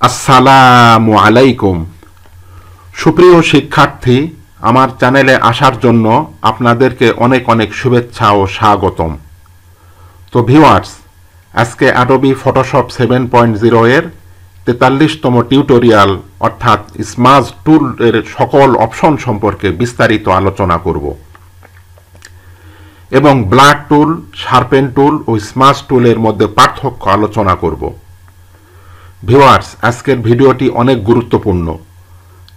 আসসালামু আলাইকুম। সুপ্রিয় শিক্ষার্থী, আমার চ্যানেলে আসার জন্য আপনাদেরকে অনেক অনেক শুভেচ্ছা ও স্বাগতম। তো ভিউয়ার্স, আজকে অ্যাডোবি ফটোশপ 7.0 এর 43তম টিউটোরিয়াল অর্থাৎ স্মার্ট টুল এর সকল অপশন সম্পর্কে বিস্তারিত আলোচনা করব এবং ব্লাড টুল, শার্পেন টুল ও স্মার্ট টুলের মধ্যে পার্থক্য আলোচনা করব। ভিউয়ার্স, আজকের ভিডিওটি অনেক গুরুত্বপূর্ণ,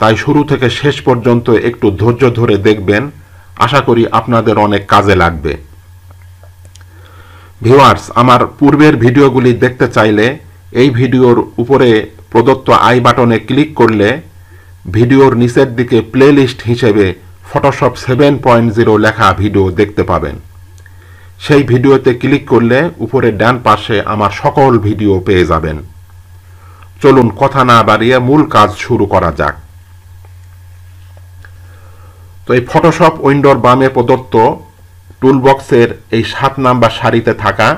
তাই শুরু থেকে শেষ পর্যন্ত একটু ধৈর্য ধরে দেখবেন। আশা করি আপনাদের অনেক কাজে লাগবে। ভিউয়ার্স, আমার পূর্বের ভিডিওগুলি দেখতে চাইলে এই ভিডিওর উপরে প্রদত্ত আই বাটনে ক্লিক করলে ভিডিওর নিচের দিকে প্লেলিস্ট হিসেবে ফটোশপ 7.0 লেখা ভিডিও দেখতে পাবেন। সেই ভিডিওতে ক্লিক করলে উপরে ডান পাশে আমার সকল ভিডিও পেয়ে যাবেন। চলুন কথা না বাড়িয়ে মূল কাজ শুরু করা যাক। তো এই ফটোশপ উইন্ডোর বামে প্রদত্ত টুলবক্সের এই 7 নাম্বার সারিতে থাকা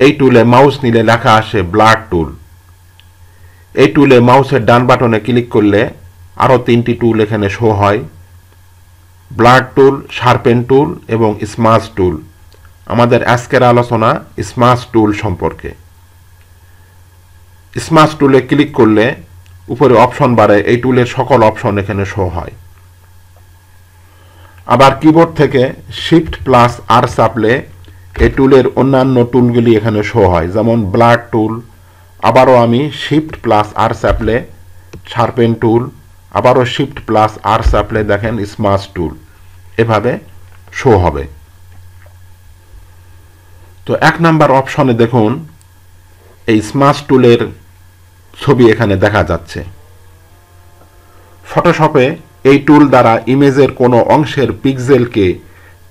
এই টুলে মাউস নিলে লেখা আসে ব্লাড টুল। এই টুলে মাউসের ডান বাটনে ক্লিক করলে আরও 3টি টুল এখানে শো হয়: ব্লাড টুল, শার্পেন টুল এবং স্মার্ট টুল। আমাদের আজকের আলোচনা স্মার্ট টুল সম্পর্কে। স্মার্ট টুলে ক্লিক করলে উপরে অপশন বারে এই টুলের সকল অপশন এখানে শো হয়। আবার কিবোর্ড থেকে শিফট প্লাস আর চাপলে এই টুলের অন্যান্য টুলগুলি এখানে শো হয়, যেমন ব্লাড টুল। আবারও আমি শিফট প্লাস আর চাপলে শার্পেন টুল, আবারও শিফট প্লাস আর চাপলে দেখেন স্মার্ট টুল এভাবে শো হবে। তো 1 নাম্বার অপশনে দেখুন এই স্মার্ট টুলের ছবি এখানে দেখা যাচ্ছে। ফটোশপে এই টুল দ্বারা ইমেজের কোনো অংশের পিক্সেলকে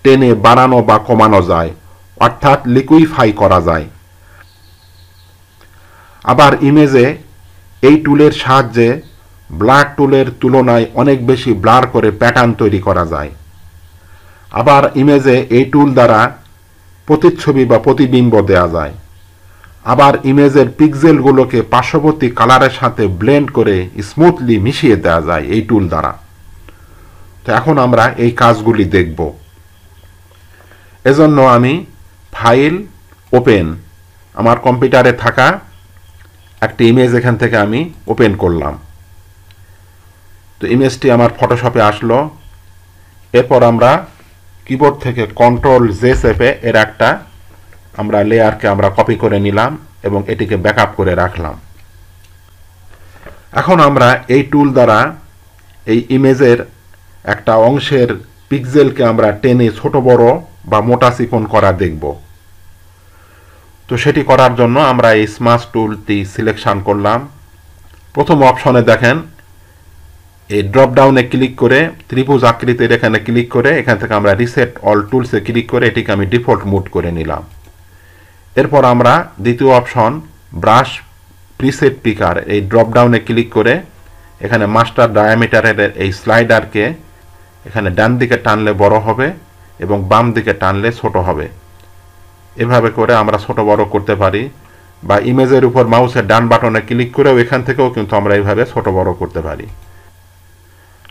টেনে বাড়ানো বা কমানো যায়, অর্থাৎ লিকুইফাই করা যায়। আবার ইমেজে এই টুলের সাহায্যে ব্লাড টুলের তুলনায় অনেক বেশি ব্লার করে প্যাটার্ন তৈরি করা যায়। আবার ইমেজে এই টুল দ্বারা প্রতিচ্ছবি বা প্রতিবিম্ব দেওয়া যায়। আবার ইমেজের পিক্সেলগুলোকে পার্শ্ববর্তী কালারের সাথে ব্লেন্ড করে স্মুথলি মিশিয়ে দেওয়া যায় এই টুল দ্বারা। তো এখন আমরা এই কাজগুলি দেখব। এজন্য আমি ফাইল, ওপেন, আমার কম্পিউটারে থাকা একটি ইমেজ এখান থেকে আমি ওপেন করলাম। তো ইমেজটি আমার ফটোশপে আসলো। এরপর আমরা কিবোর্ড থেকে কন্ট্রোল জে চেপে এর একটা আমরা লেয়ারকে আমরা কপি করে নিলাম এবং এটিকে ব্যাকআপ করে রাখলাম। এখন আমরা এই টুল দ্বারা এই ইমেজের একটা অংশের পিক্সেলকে আমরা টেনে ছোট বড় বা মোটা চিকন করা দেখব। তো সেটি করার জন্য আমরা এই স্মার্ট টুলটি সিলেকশন করলাম। প্রথম অপশনে দেখেন এই ড্রপ ডাউনে ক্লিক করে ত্রিভুজ আকৃতির এখানে ক্লিক করে এখান থেকে আমরা রিসেট অল টুলসে ক্লিক করে এটিকে আমি ডিফল্ট মুড করে নিলাম। এরপর আমরা দ্বিতীয় অপশন ব্রাশ প্রিসেট পিকার, এই ড্রপ ডাউনে ক্লিক করে এখানে মাস্টার ডায়ামিটারের এই স্লাইডারকে এখানে ডান দিকে টানলে বড় হবে এবং বাম দিকে টানলে ছোট হবে। এভাবে করে আমরা ছোট বড় করতে পারি, বা ইমেজের উপর মাউসের ডান বাটনে ক্লিক করেও এখান থেকেও কিন্তু আমরা এইভাবে ছোট বড় করতে পারি।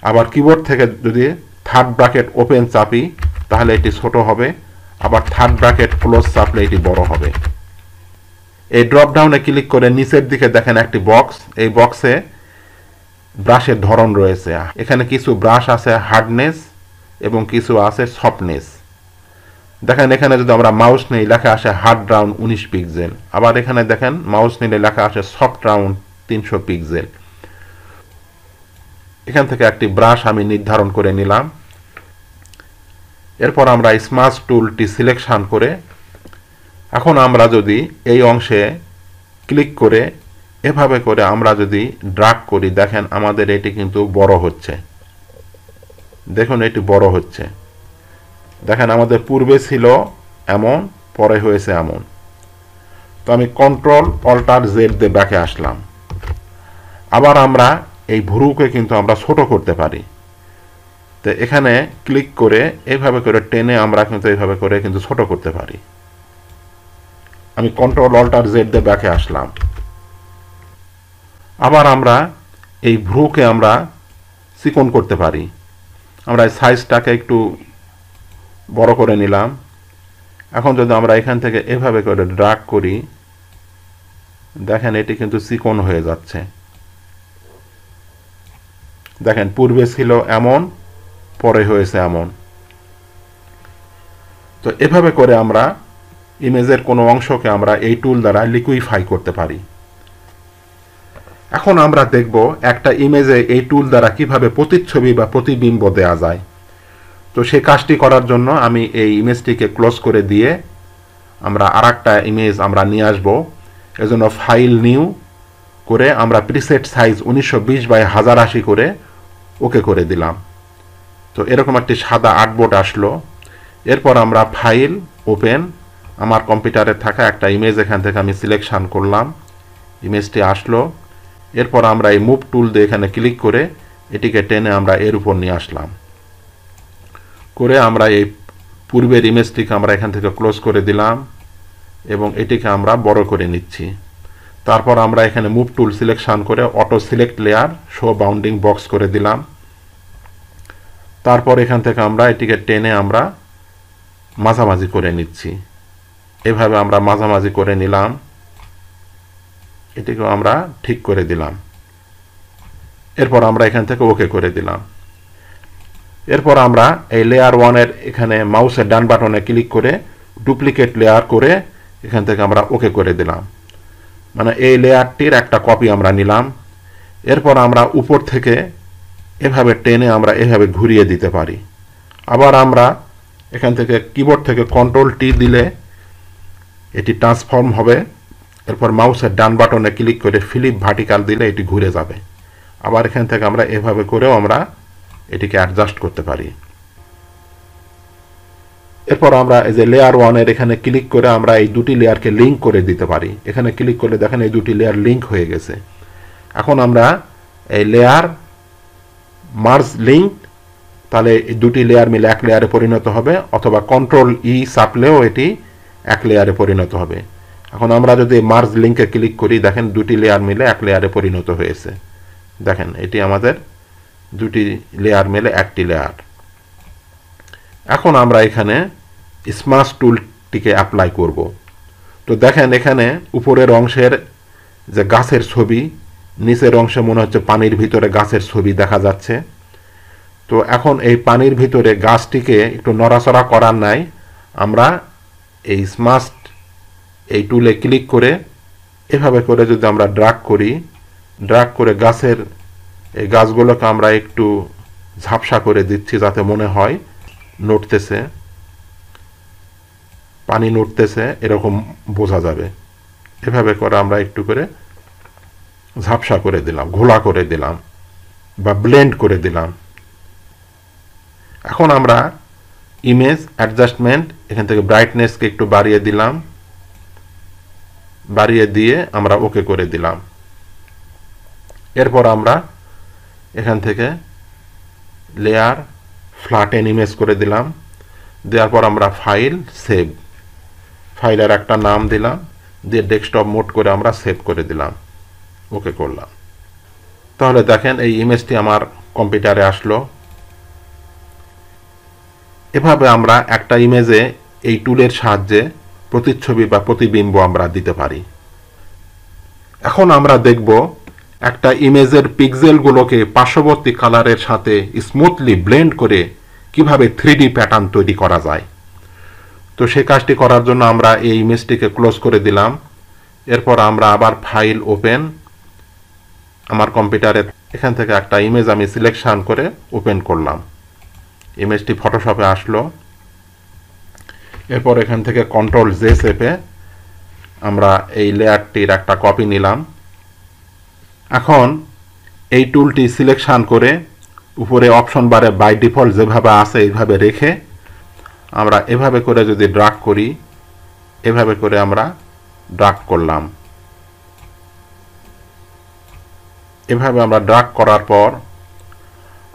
আবার কিবোর্ড থেকে যদি থার্ড ব্র্যাকেট ওপেন চাপি তাহলে এটি ছোট হবে, আবার থার্ড ব্র্যাকেট ক্লোজ চাপলে এটি বড় হবে। এই ড্রপ ডাউনে ক্লিক করে নিচের দিকে দেখেন একটি বক্স, এই বক্সে ব্রাশের ধরন রয়েছে। এখানে কিছু ব্রাশ আছে হার্ডনেস এবং কিছু আছে সফটনেস। দেখেন এখানে যদি আমরা মাউস নেই লেখা আসে হার্ড রাউন্ড 19 পিক্সেল, আবার এখানে দেখেন মাউস নিলে লেখা আসে সফট রাউন্ড 300 পিক্সেল। এখান থেকে একটি ব্রাশ আমি নির্ধারণ করে নিলাম। এরপর আমরা স্মার্ট টুলটি সিলেকশন করে এখন আমরা যদি এই অংশে ক্লিক করে এভাবে করে আমরা যদি ড্র্যাগ করি, দেখেন আমাদের এটি কিন্তু বড় হচ্ছে। দেখুন এটি বড় হচ্ছে। দেখেন আমাদের পূর্বে ছিল এমন, পরে হয়েছে এমন। তো আমি কন্ট্রোল অল্টার জেড দিয়ে ব্যাকে আসলাম। আবার আমরা এই ভুরুকে কিন্তু আমরা ছোট করতে পারি। তো এখানে ক্লিক করে এইভাবে করে টেনে আমরা কিন্তু এইভাবে করে কিন্তু ছোট করতে পারি। আমি কন্ট্রোল অল্টার জেড দিয়ে ব্যাকে আসলাম। আবার আমরা এই ভ্রুকে আমরা চিকন করতে পারি। আমরা এই সাইজটাকে একটু বড় করে নিলাম। এখন যদি আমরা এখান থেকে এভাবে করে ড্র্যাগ করি, দেখেন এটি কিন্তু চিকন হয়ে যাচ্ছে। দেখেন পূর্বে ছিল এমন, পরে হয়েছে এমন। তো এভাবে করে আমরা ইমেজের কোনো অংশকে আমরা এই টুল দ্বারা লিকুইফাই করতে পারি। এখন আমরা দেখব একটা ইমেজে এই টুল দ্বারা কিভাবে প্রতিচ্ছবি বা প্রতিবিম্ব দেওয়া যায়। তো সেই কাজটি করার জন্য আমি এই ইমেজটিকে ক্লোজ করে দিয়ে আমরা আরেকটা ইমেজ আমরা নিয়ে আসব। এজন্য ফাইল নিউ করে আমরা প্রিসেট সাইজ 1920x1080 করে ওকে করে দিলাম। তো এরকম একটি সাদা আর্টবোর্ড আসলো। এরপর আমরা ফাইল ওপেন, আমার কম্পিউটারে থাকা একটা ইমেজ এখান থেকে আমি সিলেকশন করলাম, ইমেজটি আসলো। এরপর আমরা এই মুভ টুল দিয়ে এখানে ক্লিক করে এটিকে টেনে আমরা এর উপর নিয়ে আসলাম। করে আমরা এই পূর্বের ইমেজটিকে আমরা এখান থেকে ক্লোজ করে দিলাম এবং এটিকে আমরা বড় করে নিচ্ছি। তারপর আমরা এখানে মুভ টুল সিলেকশন করে auto select layer show bounding box করে দিলাম। তারপর এখান থেকে আমরা এটিকে টেনে আমরা মাঝামাঝি করে নিচ্ছি। এভাবে আমরা মাঝামাঝি করে নিলাম, এটিকেও আমরা ঠিক করে দিলাম। এরপর আমরা এখান থেকে ওকে করে দিলাম। এরপর আমরা এই লেয়ার 1 এখানে মাউসের ডান বাটনে ক্লিক করে ডুপ্লিকেট লেয়ার করে এখান থেকে আমরা ওকে করে দিলাম। মানে এই লেয়ারটির একটা কপি আমরা নিলাম। এরপর আমরা উপর থেকে এভাবে টেনে আমরা এভাবে ঘুরিয়ে দিতে পারি। আবার আমরা এখান থেকে কিবোর্ড থেকে কন্ট্রোল টি দিলে এটি ট্রান্সফর্ম হবে। এরপর মাউসের ডান বাটনে ক্লিক করে ফ্লিপ ভার্টিক্যাল দিলে এটি ঘুরে যাবে। আবার এখান থেকে আমরা এভাবে করেও আমরা এটিকে অ্যাডজাস্ট করতে পারি। এরপর আমরা এই যে লেয়ার 1 এখানে ক্লিক করে আমরা এই দুটি লেয়ারকে লিঙ্ক করে দিতে পারি। এখানে ক্লিক করলে দেখেন এই দুটি লেয়ার লিঙ্ক হয়ে গেছে। এখন আমরা এই লেয়ার মার্জ লিঙ্ক, তাহলে এই দুটি লেয়ার মিলে এক লেয়ারে পরিণত হবে, অথবা কন্ট্রোল ই চাপলেও এটি এক লেয়ারে পরিণত হবে। এখন আমরা যদি মার্জ লিঙ্কে ক্লিক করি, দেখেন দুটি লেয়ার মিলে এক লেয়ারে পরিণত হয়েছে। দেখেন এটি আমাদের দুটি লেয়ার মিলে একটি লেয়ার। এখন আমরা এখানে স্মাশ টুলটিকে অ্যাপ্লাই করব। তো দেখেন এখানে উপরের অংশের যে গাছের ছবি, নিচের অংশে মনে হচ্ছে পানির ভিতরে গাছের ছবি দেখা যাচ্ছে। তো এখন এই পানির ভিতরে গাছটিকে একটু নড়াচড়া করার নাই, আমরা এই স্মাশ এই টুলে ক্লিক করে এভাবে করে যদি আমরা ড্র্যাগ করি, ড্র্যাগ করে গাছের এই গাছগুলোকে আমরা একটু ঝাপসা করে দিচ্ছি যাতে মনে হয় নড়তেছে, পানি নড়তেছে এরকম বোঝা যাবে। এভাবে করে আমরা একটু করে ঝাপসা করে দিলাম, ঘোলা করে দিলাম বা ব্লেন্ড করে দিলাম। এখন আমরা ইমেজ অ্যাডজাস্টমেন্ট এখান থেকে ব্রাইটনেসকে একটু বাড়িয়ে দিলাম, বাড়িয়ে দিয়ে আমরা ওকে করে দিলাম। এরপর আমরা এখান থেকে লেয়ার ফ্ল্যাটেন ইমেজ করে দিলাম। দেওয়ার পর আমরা ফাইল সেভ, ফাইলের একটা নাম দিলাম, দিয়ে ডেস্কটপ মোড করে আমরা সেভ করে দিলাম, ওকে করলাম। তাহলে দেখেন এই ইমেজটি আমার কম্পিউটারে আসলো। এভাবে আমরা একটা ইমেজে এই টুলের সাহায্যে প্রতিচ্ছবি বা প্রতিবিম্ব আমরা দিতে পারি। এখন আমরা দেখব একটা ইমেজের পিক্সেলগুলোকে পার্শ্ববর্তী কালারের সাথে স্মুথলি ব্লেন্ড করে কিভাবে 3D প্যাটার্ন তৈরি করা যায়। তো সেই কাজটি করার জন্য আমরা এই ইমেজটিকে ক্লোজ করে দিলাম। এরপর আমরা আবার ফাইল ওপেন, আমার কম্পিউটারে এখান থেকে একটা ইমেজ আমি সিলেকশন করে ওপেন করলাম। ইমেজটি ফটোশপে আসলো। এরপর এখান থেকে কন্ট্রোল জে চেপে আমরা এই লেয়ারটির একটা কপি নিলাম। এখন এই টুলটি সিলেকশন করে উপরে অপশন বারে বাই ডিফল্ট যেভাবে আছে এইভাবে রেখে আমরা এভাবে করে যদি ড্র্যাগ করি, এভাবে করে আমরা ড্র্যাগ করলাম। এভাবে আমরা ড্র্যাগ করার পর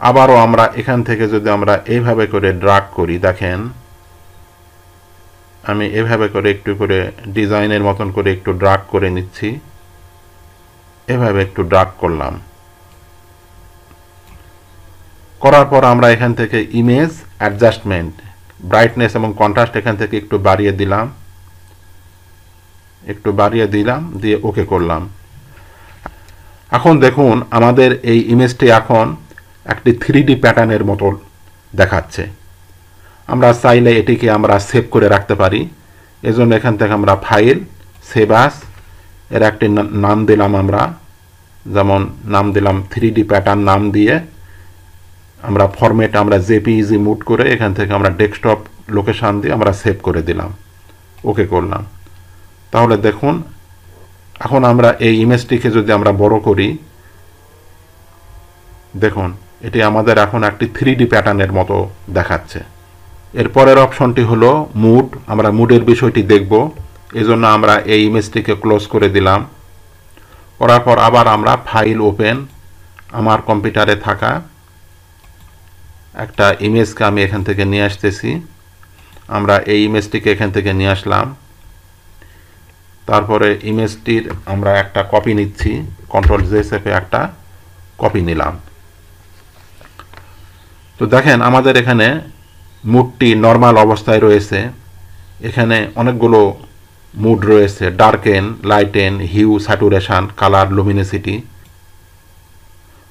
আবারও আমরা এখান থেকে যদি আমরা এইভাবে করে ড্র্যাগ করি, দেখেন আমি এভাবে করে একটু করে ডিজাইনের মতন করে একটু ড্র্যাগ করে নিচ্ছি। এভাবে একটু ড্রাগ করলাম। করার পর আমরা এখান থেকে ইমেজ অ্যাডজাস্টমেন্ট, ব্রাইটনেস এবং কন্ট্রাস্ট এখান থেকে একটু বাড়িয়ে দিলাম, দিয়ে ওকে করলাম। এখন দেখুন আমাদের এই ইমেজটি এখন একটি 3D প্যাটার্নের মতো দেখাচ্ছে। আমরা চাইলে এটিকে আমরা সেভ করে রাখতে পারি। এজন্য এখান থেকে আমরা ফাইল, সেভ আস, এর একটি নাম দিলাম, আমরা যেমন নাম দিলাম 3D প্যাটার্ন নাম দিয়ে আমরা ফরম্যাট আমরা জেপিইজি মুভ করে এখান থেকে আমরা ডেস্কটপ লোকেশন দিয়ে আমরা সেভ করে দিলাম, ওকে করলাম। তাহলে দেখুন এখন আমরা এই ইমেজটিকে যদি আমরা বড় করি, দেখুন এটি আমাদের এখন একটি 3D প্যাটার্নের মতো দেখাচ্ছে। এর পরের অপশনটি হলো মুড। আমরা মুডের বিষয়টি দেখব, এজন্য আমরা এই ইমেজটিকে ক্লোজ করে দিলাম। করার পর আবার আমরা ফাইল ওপেন, আমার কম্পিউটারে থাকা একটা ইমেজকে আমি এখান থেকে নিয়ে আসতেছি। আমরা এই ইমেজটিকে এখান থেকে নিয়ে আসলাম। তারপরে ইমেজটির আমরা একটা কপি নিচ্ছি, কন্ট্রোল জে চেপে একটা কপি নিলাম। তো দেখেন আমাদের এখানে মুডটি নর্মাল অবস্থায় রয়েছে। এখানে অনেকগুলো মুড রয়েছে, darken, lighten, hue, saturation, colour, luminosity.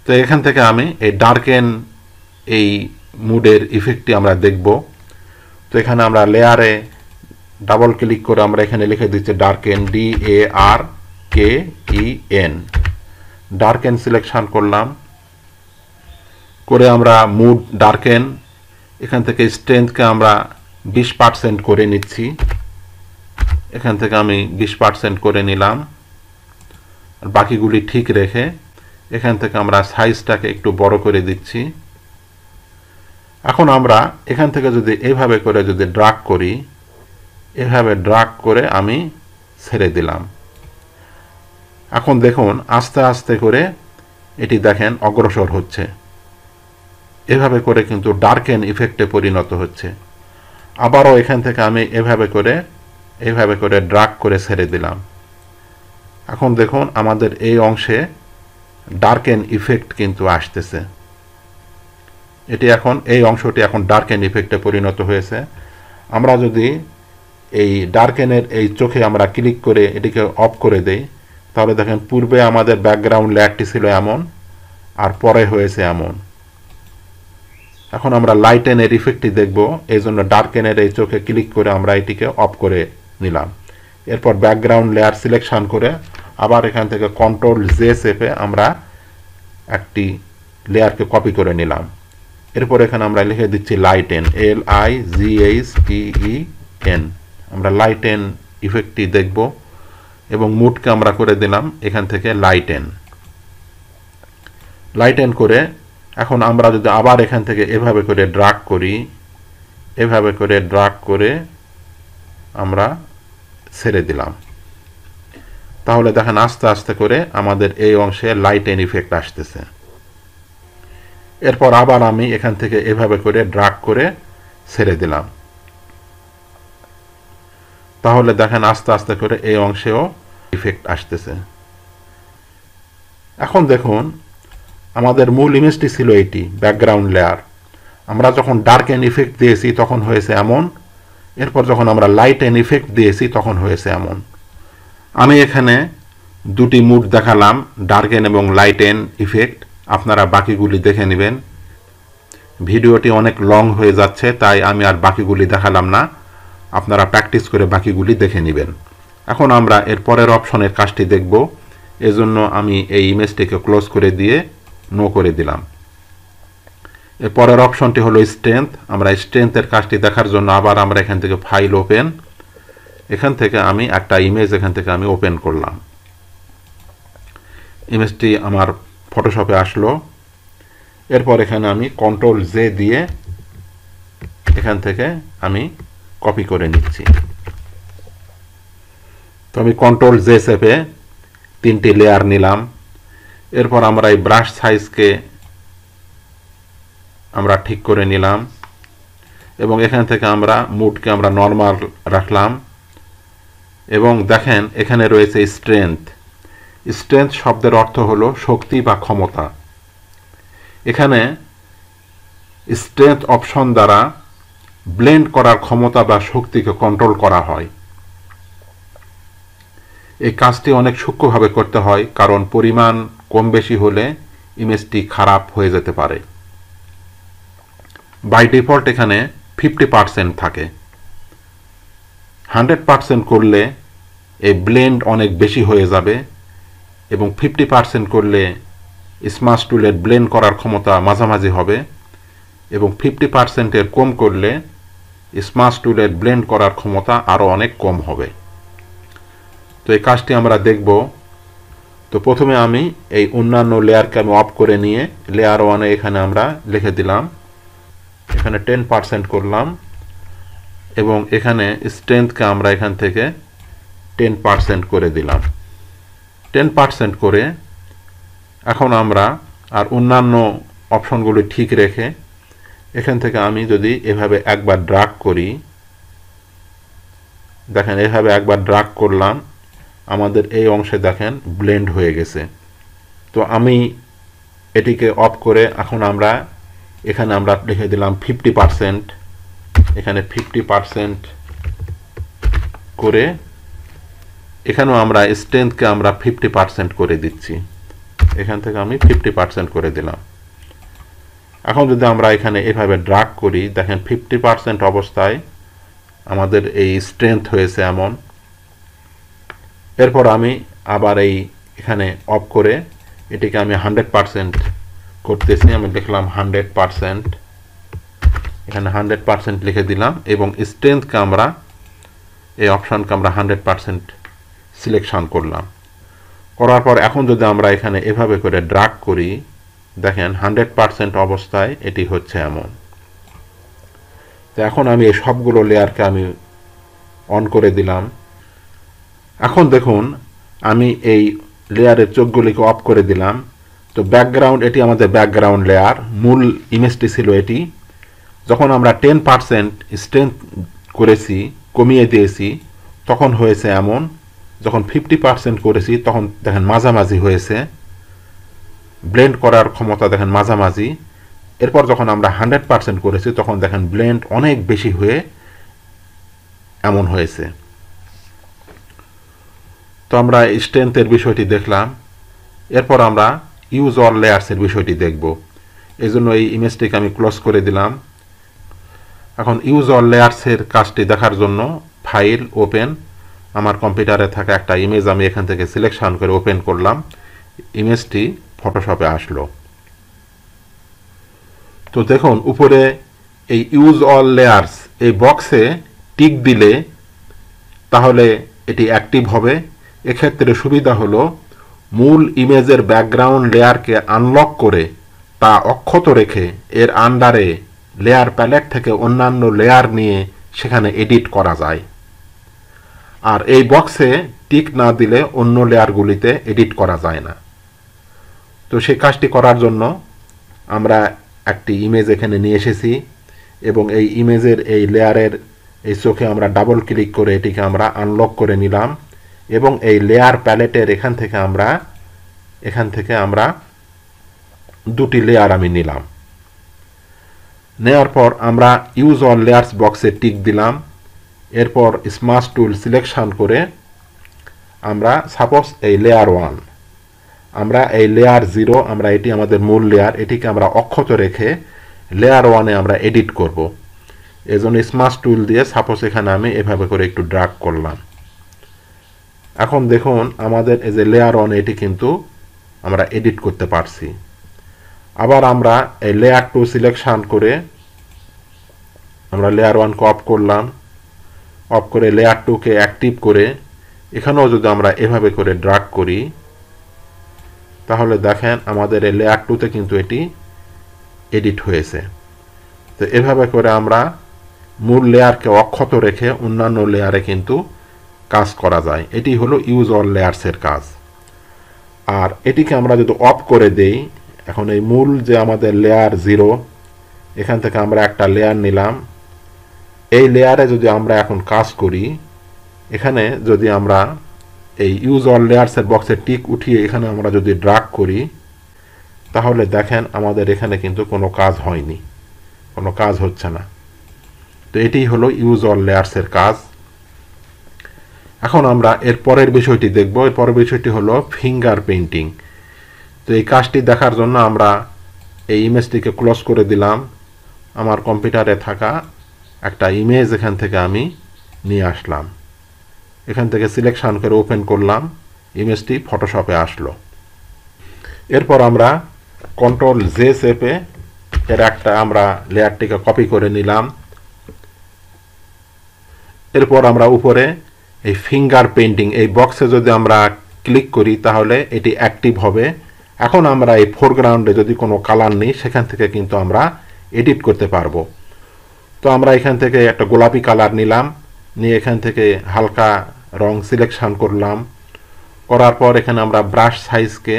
তো এখান থেকে আমি এই ডার্কেন এই মুডের ইফেক্টটি আমরা দেখব। তো এখানে আমরা লেয়ারে ডাবল ক্লিক করে আমরা এখানে লিখে দিচ্ছি ডার্কেন, DARKEN, ডার্কেন সিলেকশন করলাম। করে আমরা মুড ডার্কেন, এখান থেকে স্ট্রেংথকে আমরা 20% করে নিচ্ছি। এখান থেকে আমি 20% করে নিলাম, আর বাকিগুলি ঠিক রেখে এখান থেকে আমরা সাইজটাকে একটু বড় করে দিচ্ছি। এখন আমরা এখান থেকে যদি এইভাবে করে যদি ড্রাগ করি, এভাবে ড্রাগ করে আমি ছেড়ে দিলাম। এখন দেখুন আস্তে আস্তে করে এটি দেখেন অগ্রসর হচ্ছে। এভাবে করে কিন্তু ডার্কেন ইফেক্টে পরিণত হচ্ছে। আবারও এখান থেকে আমি এভাবে করে ড্রাগ করে ছেড়ে দিলাম। এখন দেখুন আমাদের এই অংশে ডার্কেন ইফেক্ট কিন্তু আসতেছে। এটি এখন এই অংশটি এখন ডার্কেন ইফেক্টে পরিণত হয়েছে। আমরা যদি এই ডার্কেনের এই চোখে আমরা ক্লিক করে এটিকে অফ করে দেই, তাহলে দেখেন পূর্বে আমাদের ব্যাকগ্রাউন্ড লেয়ারটি ছিল এমন, আর পরে হয়েছে এমন। এখন আমরা লাইটেনের ইফেক্টটি দেখব, এই জন্য ডার্কেনের এই চোখে ক্লিক করে আমরা এটিকে অফ করে নিলাম। এরপর ব্যাকগ্রাউন্ড লেয়ার সিলেকশন করে আবার এখান থেকে কন্ট্রোল জে চেপে আমরা একটি লেয়ারকে কপি করে নিলাম। এরপর এখানে আমরা লিখে দিচ্ছি লাইটেন, LIGHTEN। আমরা লাইটেন ইফেক্টটি দেখব এবং মুডকে আমরা করে দিলাম এখান থেকে লাইটেন করে এখন আমরা যদি আবার এখান থেকে এভাবে করে ড্রাগ করি, এভাবে করে ড্রাগ করে আমরা ছেড়ে দিলাম, তাহলে দেখেন আস্তে আস্তে করে আমাদের এই অংশে লাইটেন ইফেক্ট আসতেছে। এরপর আবার আমি এখান থেকে এভাবে করে ড্রাগ করে ছেড়ে দিলাম, তাহলে দেখেন আস্তে আস্তে করে এই অংশেও ইফেক্ট আসতেছে। এখন দেখুন আমাদের মূল ইমেজটি ছিল এটি ব্যাকগ্রাউন্ড লেয়ার। আমরা যখন ডার্কেন ইফেক্ট দিয়েছি তখন হয়েছে এমন, এরপর যখন আমরা লাইটেন ইফেক্ট দিয়েছি তখন হয়েছে এমন। আমি এখানে দুটি মুড দেখালাম, ডার্কেন এবং লাইটেন ইফেক্ট। আপনারা বাকিগুলি দেখে নেবেন। ভিডিওটি অনেক লং হয়ে যাচ্ছে, তাই আমি আর বাকিগুলি দেখালাম না। আপনারা প্র্যাকটিস করে বাকিগুলি দেখে নেবেন। এখন আমরা এর পরের অপশনের কাজটি দেখব। এজন্য আমি এই ইমেজটিকে ক্লোজ করে দিয়ে নো করে দিলাম। এর পরের অপশনটি হলো স্ট্রেংথ। আমরা স্ট্রেংথের কাজটি দেখার জন্য আবার আমরা এখান থেকে ফাইল ওপেন, এখান থেকে আমি একটা ইমেজ এখান থেকে আমি ওপেন করলাম। ইমেজটি আমার ফটোশপে আসলো। এরপর এখানে আমি কন্ট্রোল জে দিয়ে এখান থেকে আমি কপি করে নিচ্ছি। তো আমি কন্ট্রোল জে চেপে 3টি লেয়ার নিলাম। এরপর আমরা এই ব্রাশ সাইজকে আমরা ঠিক করে নিলাম এবং এখান থেকে আমরা মুডকে আমরা নর্মাল রাখলাম এবং দেখেন এখানে রয়েছে স্ট্রেংথ। স্ট্রেংথ শব্দের অর্থ হলো শক্তি বা ক্ষমতা। এখানে স্ট্রেংথ অপশন দ্বারা ব্লেন্ড করার ক্ষমতা বা শক্তিকে কন্ট্রোল করা হয়। এই কাজটি অনেক সূক্ষ্মভাবে করতে হয়, কারণ পরিমাণ কম বেশি হলে ইমেজটি খারাপ হয়ে যেতে পারে। বাই ডিফল্ট এখানে 50% থাকে। 100% করলে এই ব্লেন্ড অনেক বেশি হয়ে যাবে এবং 50% করলে স্মাশ টুলের ব্লেন্ড করার ক্ষমতা মাঝামাঝি হবে এবং 50%-এর কম করলে স্মাশ টুলের ব্লেন্ড করার ক্ষমতা আরও অনেক কম হবে। তো এই কাজটি আমরা দেখব। তো প্রথমে আমি এই অন্যান্য লেয়ারকে আমি অফ করে নিয়ে লেয়ার 1-এ এখানে আমরা লিখে দিলাম, এখানে 10% করলাম এবং এখানে স্ট্রেংথকে আমরা এখান থেকে 10% করে দিলাম। 10% করে এখন আমরা আর অন্যান্য অপশনগুলি ঠিক রেখে এখান থেকে আমি যদি এভাবে একবার ড্রাগ করি, দেখেন এভাবে একবার ড্রাগ করলাম, আমাদের এই অংশে দেখেন ব্লেন্ড হয়ে গেছে। তো আমি এটিকে অফ করে এখন আমরা এখানে আমরা লিখে দিলাম 50%, এখানে 50% করে এখানেও আমরা স্ট্রেংথকে আমরা 50% করে দিচ্ছি, এখান থেকে আমি 50% করে দিলাম। এখন যদি আমরা এখানে এভাবে ড্রাগ করি, দেখেন 50% অবস্থায় আমাদের এই স্ট্রেংথ হয়েছে এমন। এরপর আমি আবার এই এখানে অফ করে এটিকে আমি 100% করতেছি, আমি লিখলাম 100%, এখানে 100% লিখে দিলাম এবং স্ট্রেংথকে আমরা এই অপশনকে আমরা 100% সিলেকশন করলাম। করার পর এখন যদি আমরা এখানে এভাবে করে ড্রাগ করি, দেখেন 100% অবস্থায় এটি হচ্ছে এমন। তো এখন আমি এই সবগুলো লেয়ারকে আমি অন করে দিলাম। এখন দেখুন আমি এই লেয়ারের চোখগুলিকে অফ করে দিলাম। তো ব্যাকগ্রাউন্ড, এটি আমাদের ব্যাকগ্রাউন্ড লেয়ার, মূল ইমেজটি ছিল এটি। যখন আমরা 10% স্ট্রেংথ করেছি, কমিয়ে দিয়েছি, তখন হয়েছে এমন। যখন 50% করেছি তখন দেখেন মাঝামাঝি হয়েছে, ব্লেন্ড করার ক্ষমতা দেখেন মাঝামাঝি। এরপর যখন আমরা 100% করেছি তখন দেখেন ব্লেন্ড অনেক বেশি হয়ে এমন হয়েছে। তো আমরা স্ট্রেংথের বিষয়টি দেখলাম। এরপর আমরা ইউজ অল লেয়ার্সের বিষয়টি দেখব। এই জন্য এই ইমেজটিকে আমি ক্লোজ করে দিলাম। এখন ইউজ অল লেয়ার্সের কাজটি দেখার জন্য ফাইল, ওপেন, আমার কম্পিউটারে থাকা একটা ইমেজ আমি এখান থেকে সিলেকশন করে ওপেন করলাম। ইমেজটি ফটোশপে আসলো। তো দেখুন উপরে এই ইউজ অল লেয়ার্স এই বক্সে টিক দিলে তাহলে এটি অ্যাক্টিভ হবে। এক্ষেত্রে সুবিধা হলো মূল ইমেজের ব্যাকগ্রাউন্ড লেয়ারকে আনলক করে তা অক্ষত রেখে এর আন্ডারে লেয়ার প্যালেট থেকে অন্যান্য লেয়ার নিয়ে সেখানে এডিট করা যায়। আর এই বক্সে টিক না দিলে অন্য লেয়ারগুলিতে এডিট করা যায় না। তো সেই কাজটি করার জন্য আমরা একটি ইমেজ এখানে নিয়ে এসেছি এবং এই ইমেজের এই লেয়ারের এই চোখে আমরা ডাবল ক্লিক করে এটিকে আমরা আনলক করে নিলাম এবং এই লেয়ার প্যালেটের এখান থেকে আমরা দুটি লেয়ার আমি নিলাম। নেওয়ার পর আমরা ইউজ অল লেয়ার্স বক্সে টিক দিলাম। এরপর স্মাশ টুল সিলেকশন করে আমরা সাপোজ এই লেয়ার 1, আমরা এই লেয়ার 0, আমরা এটি আমাদের মূল লেয়ার, এটিকে আমরা অক্ষত রেখে লেয়ার 1-এ আমরা এডিট করব। এজন্য স্মাশ টুল দিয়ে সাপোজ এখানে আমি এভাবে করে একটু ড্র্যাগ করলাম। এখন দেখুন আমাদের এই যে লেয়ার 1 এটি কিন্তু আমরা এডিট করতে পারছি। আবার আমরা এই লেয়ার 2 সিলেকশন করে আমরা লেয়ার 1-কে অফ করলাম, অফ করে লেয়ার 2-কে অ্যাক্টিভ করে এখানেও যদি আমরা এভাবে করে ড্র্যাগ করি তাহলে দেখেন আমাদের এই লেয়ার 2-তে কিন্তু এটি এডিট হয়েছে। তো এভাবে করে আমরা মূল লেয়ারকে অক্ষত রেখে অন্যান্য লেয়ারে কিন্তু কাজ করা যায়। এটি হলো ইউজ অল লেয়ার্সের কাজ। আর এটিকে আমরা যদি অফ করে দেই, এখন এই মূল যে আমাদের লেয়ার 0, এখান থেকে আমরা একটা লেয়ার নিলাম। এই লেয়ারে যদি আমরা এখন কাজ করি, এখানে যদি আমরা এই ইউজ অল লেয়ার্সের বক্সের টিক উঠিয়ে এখানে আমরা যদি ড্রাগ করি, তাহলে দেখেন আমাদের এখানে কিন্তু কোনো কাজ হয়নি, কোনো কাজ হচ্ছে না। তো এটি হলো ইউজ অল লেয়ার্সের কাজ। এখন আমরা এর পরের বিষয়টি দেখব। এর পরের বিষয়টি হলো ফিঙ্গার পেইন্টিং। তো এই কাজটি দেখার জন্য আমরা এই ইমেজটিকে ক্লোজ করে দিলাম। আমার কম্পিউটারে থাকা একটা ইমেজ এখান থেকে আমি নিয়ে আসলাম, এখান থেকে সিলেকশন করে ওপেন করলাম, ইমেজটি ফটোশপে আসলো। এরপর আমরা কন্ট্রোল জে চেপে এর একটা আমরা লেয়ারটিকে কপি করে নিলাম। এরপর আমরা উপরে এই ফিঙ্গার পেইন্টিং এই বক্সে যদি আমরা ক্লিক করি তাহলে এটি অ্যাক্টিভ হবে। এখন আমরা এই ফোরগ্রাউন্ডে যদি কোনো কালার নেই সেখান থেকে কিন্তু আমরা এডিট করতে পারবো। তো আমরা এখান থেকে একটা গোলাপি কালার নিলাম, নিয়ে এখান থেকে হালকা রং সিলেকশন করলাম। করার পর এখানে আমরা ব্রাশ সাইজকে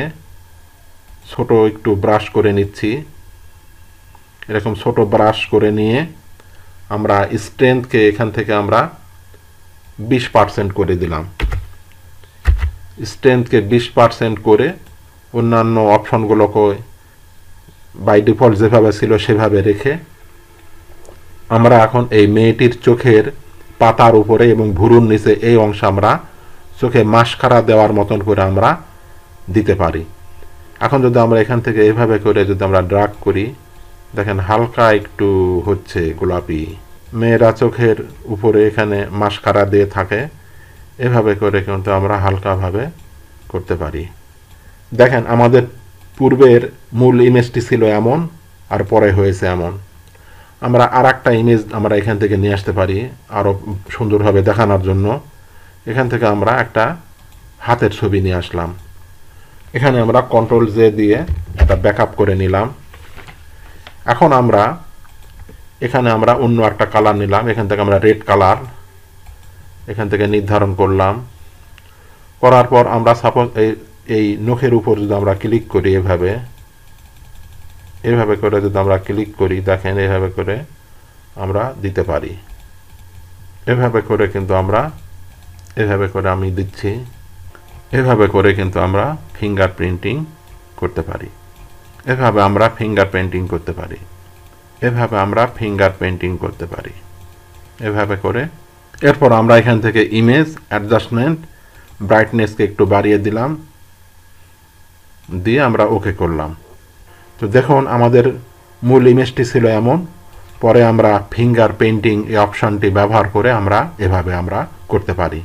ছোট একটু ব্রাশ করে নিচ্ছি। এরকম ছোট ব্রাশ করে নিয়ে আমরা স্ট্রেংথকে এখান থেকে আমরা 20% করে দিলাম। স্ট্রেংথকে 20% করে অন্যান্য অপশনগুলোকে বাই ডিফল্ট যেভাবে ছিল সেভাবে রেখে আমরা এখন এই মেয়েটির চোখের পাতার উপরে এবং ভুরুর নিচে এই অংশ আমরা চোখে মাস্কারা দেওয়ার মতন করে আমরা দিতে পারি। এখন যদি আমরা এখান থেকে এভাবে করে যদি আমরা ড্রাগ করি, দেখেন হালকা একটু হচ্ছে গোলাপি। মেয়েরা চোখের উপরে এখানে মাস্কারা দিয়ে থাকে, এভাবে করে কিন্তু আমরা হালকাভাবে করতে পারি। দেখেন আমাদের পূর্বের মূল ইমেজটি ছিল এমন, আর পরে হয়েছে এমন। আমরা আর একটা ইমেজ আমরা এখান থেকে নিয়ে আসতে পারি আরও সুন্দরভাবে দেখানোর জন্য। এখান থেকে আমরা একটা হাতের ছবি নিয়ে আসলাম, এখানে আমরা কন্ট্রোল জে দিয়ে একটা ব্যাকআপ করে নিলাম। এখন আমরা এখানে আমরা অন্য একটা কালার নিলাম, এখান থেকে আমরা রেড কালার এখান থেকে নির্ধারণ করলাম। করার পর আমরা সাপোজ এই নখের উপর যদি আমরা ক্লিক করি, এভাবে করে যদি আমরা ক্লিক করি, দেখেন এভাবে করে আমরা দিতে পারি। এভাবে করে কিন্তু আমরা এভাবে করে আমি দিচ্ছি, এভাবে করে কিন্তু আমরা ফিঙ্গার প্রিন্টিং করতে পারি। এভাবে আমরা ফিঙ্গার পেইন্টিং করতে পারি, এভাবে আমরা ফিঙ্গার পেইন্টিং করতে পারি, এভাবে করে। এরপর আমরা এখান থেকে ইমেজ অ্যাডজাস্টমেন্ট ব্রাইটনেসকে একটু বাড়িয়ে দিলাম, দিয়ে আমরা ওকে করলাম। তো দেখুন আমাদের মূল ইমেজটি ছিল এমন, পরে আমরা ফিঙ্গার পেইন্টিং এই অপশনটি ব্যবহার করে আমরা এভাবে আমরা করতে পারি।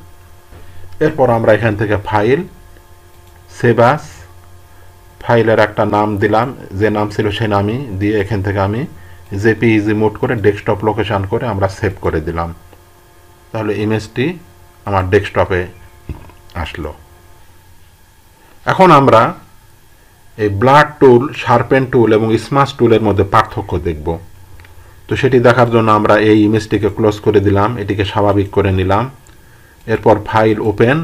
এরপর আমরা এখান থেকে ফাইল, সেভ অ্যাজ, ফাইলের একটা নাম দিলাম, যে নাম ছিল সেই নামই দিয়ে এখান থেকে আমি জেপিইজি মোড করে ডেস্কটপ লোকেশন করে আমরা সেভ করে দিলাম। তাহলে ইমেজটি আমার ডেস্কটপে আসলো। এখন আমরা এই ব্লাড টুল, শার্পেন টুল এবং স্মাশ টুলের মধ্যে পার্থক্য দেখব। তো সেটি দেখার জন্য আমরা এই ইমেজটিকে ক্লোজ করে দিলাম, এটিকে স্বাভাবিক করে নিলাম। এরপর ফাইল ওপেন,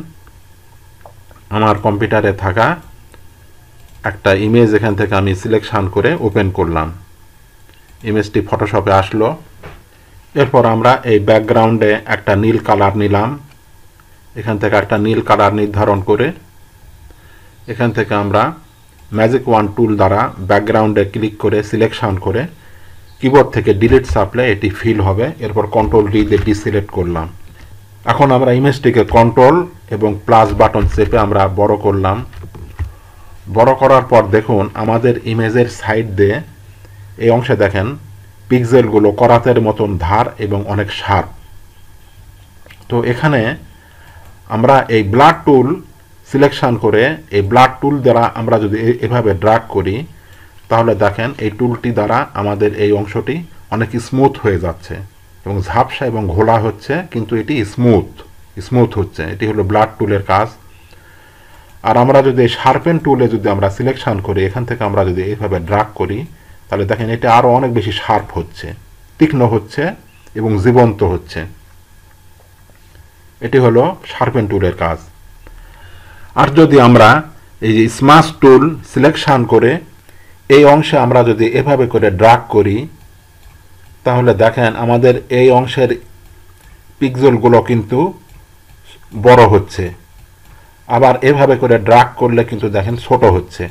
আমার কম্পিউটারে থাকা একটা ইমেজ এখান থেকে আমি সিলেকশন করে ওপেন করলাম, ইমেজটি ফটোশপে আসলো। এরপর আমরা এই ব্যাকগ্রাউন্ডে একটা নীল কালার নিলাম, এখান থেকে একটা নীল কালার নির্ধারণ করে এখান থেকে আমরা ম্যাজিক ওয়ান টুল দ্বারা ব্যাকগ্রাউন্ডে ক্লিক করে সিলেকশন করে কিবোর্ড থেকে ডিলিট চাপলে এটি ফিল হবে। এরপর কন্ট্রোল ডি দিয়ে ডিসিলেক্ট করলাম। এখন আমরা ইমেজটিকে কন্ট্রোল এবং প্লাস বাটন চেপে আমরা বড় করলাম। বড় করার পর দেখুন আমাদের ইমেজের সাইড দিয়ে এই অংশে দেখেন পিক্সেলগুলো করাতের মতন ধার এবং অনেক শার্প। তো এখানে আমরা এই ব্লাড টুল সিলেকশন করে এই ব্লাড টুল দ্বারা আমরা যদি এভাবে ড্র্যাগ করি, তাহলে দেখেন এই টুলটি দ্বারা আমাদের এই অংশটি অনেক স্মুথ হয়ে যাচ্ছে এবং ঝাপসা এবং ঘোলা হচ্ছে, কিন্তু এটি স্মুথ হচ্ছে। এটি হলো ব্লাড টুলের কাজ। আর আমরা যদি শার্পেন টুলে যদি আমরা সিলেকশন করি, এখান থেকে আমরা যদি এইভাবে ড্র্যাগ করি, তাহলে দেখেন এটা আরও অনেক বেশি শার্প হচ্ছে, তীক্ষ্ণ হচ্ছে এবং জীবন্ত হচ্ছে। এটি হলো শার্পেন টুলের কাজ। আর যদি আমরা এই যে স্মাশ টুল সিলেকশন করে এই অংশে আমরা যদি এভাবে করে ড্র্যাগ করি, তাহলে দেখেন আমাদের এই অংশের পিক্সেলগুলো কিন্তু বড় হচ্ছে। আবার এভাবে করে ড্রাগ করলে কিন্তু দেখেন ছোট হচ্ছে,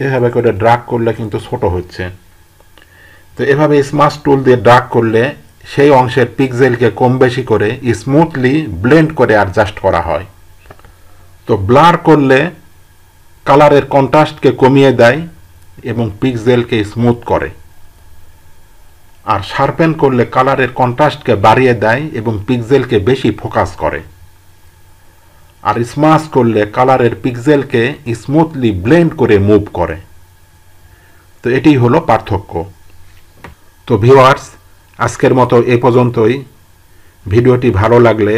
এভাবে করে ড্রাগ করলে কিন্তু ছোট হচ্ছে। তো এভাবে স্মাশ টুল দিয়ে ড্রাগ করলে সেই অংশের পিক্সেলকে কম বেশি করে স্মুথলি ব্লেন্ড করে অ্যাডজাস্ট করা হয়। তো ব্লার করলে কালারের কন্ট্রাস্টকে কমিয়ে দেয় এবং পিক্সেলকে স্মুথ করে, আর শার্পেন করলে কালারের কন্ট্রাস্টকে বাড়িয়ে দেয় এবং পিক্সেলকে বেশি ফোকাস করে, আর স্মাশ করলে কালারের পিক্সেলকে স্মুথলি ব্লেন্ড করে মুভ করে। তো এটি হলো পার্থক্য। তো ভিউয়ার্স, আজকের মতো এ পর্যন্তই। ভিডিওটি ভালো লাগলে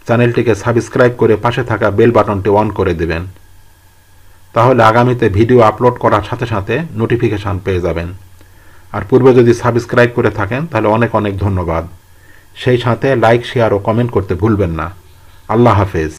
চ্যানেলটিকে সাবস্ক্রাইব করে পাশে থাকা বেল বাটনটি অন করে দেবেন, তাহলে আগামীতে ভিডিও আপলোড করার সাথে সাথে নোটিফিকেশান পেয়ে যাবেন। আর পূর্বে যদি সাবস্ক্রাইব করে থাকেন তাহলে অনেক অনেক ধন্যবাদ। সেই সাথে লাইক, শেয়ার ও কমেন্ট করতে ভুলবেন না। আল্লাহ হাফেজ।